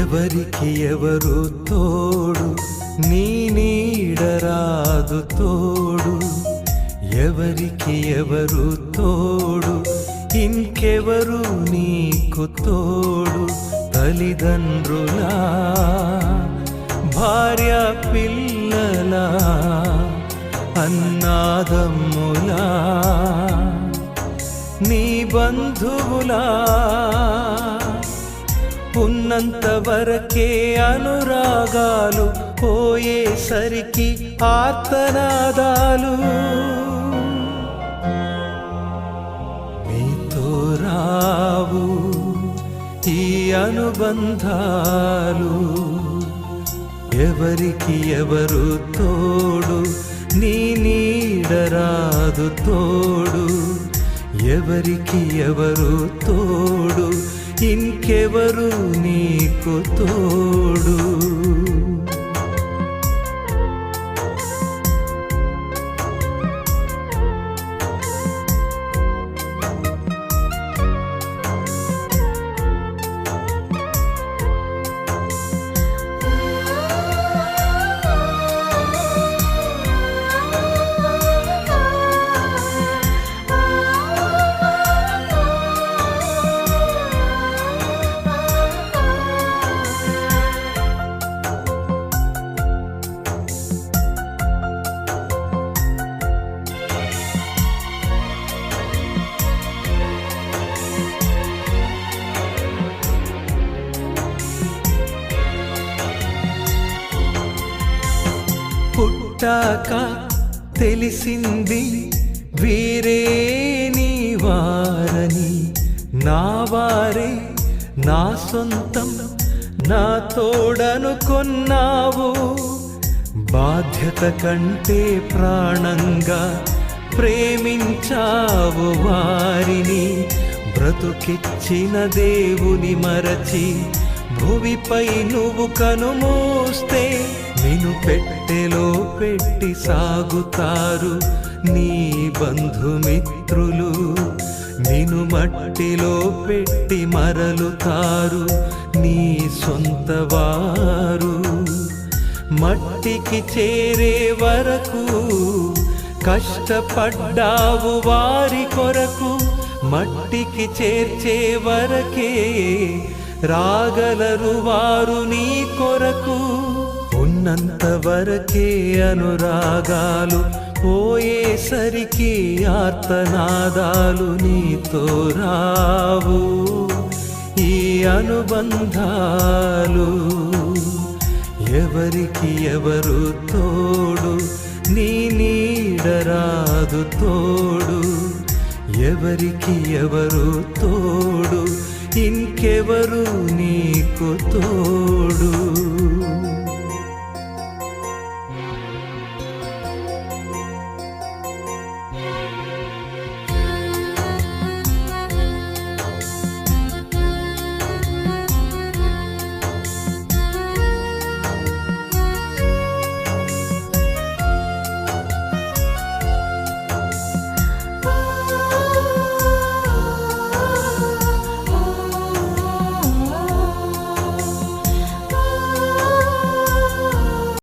ఎవరికి ఎవరు తోడు, నీ నీడరాదు తోడు. ఎవరికి ఎవరు తోడు, ఇంకెవరు నీకు తోడు. తల్లిదండ్రులా, భార్య పిల్లలా, అన్నాదమ్ములా, నీ బంధువులా, ఉన్నంత వరకే అనురాగాలు, పోయేసరికి ఆర్తనాదాలు. నీతో రావు ఈ అనుబంధాలు. ఎవరికి ఎవరు తోడు, నీ నీడరాదు తోడు. ఎవరికి ఎవరు తోడు, ఇంకెవరు నీకు తోడు. పుట్టాక తెలిసింది వీరే నీ వారని. నా వారే నా సొంతం, నా తోడనుకొన్నావు. బాధ్యత కంటే ప్రాణంగా ప్రేమించావు వారిని. బ్రతుకిచ్చిన దేవుని మరచి భూమిపై నువ్వు కనుమూస్తే, నిన్ను పెట్టెలో పెట్టి సాగుతారు నీ బంధుమిత్రులు. నిన్ను మట్టిలో పెట్టి మరలుతారు నీ సొంతవారు. మట్టికి చేరే వరకు కష్టపడ్డావు వారి కొరకు. మట్టికి చేర్చే వరకే రాగలరు వారు నీ కొరకు. ఉన్నంత వరకే అనురాగాలు, పోయేసరికి ఆర్తనాదాలు. నీతో రావు ఈ అనుబంధాలు. ఎవరికి ఎవరు తోడు, నీ నీడరాదు తోడు. ఎవరికి ఎవరు తోడు, ఇంకెవరు నీకు తోడు.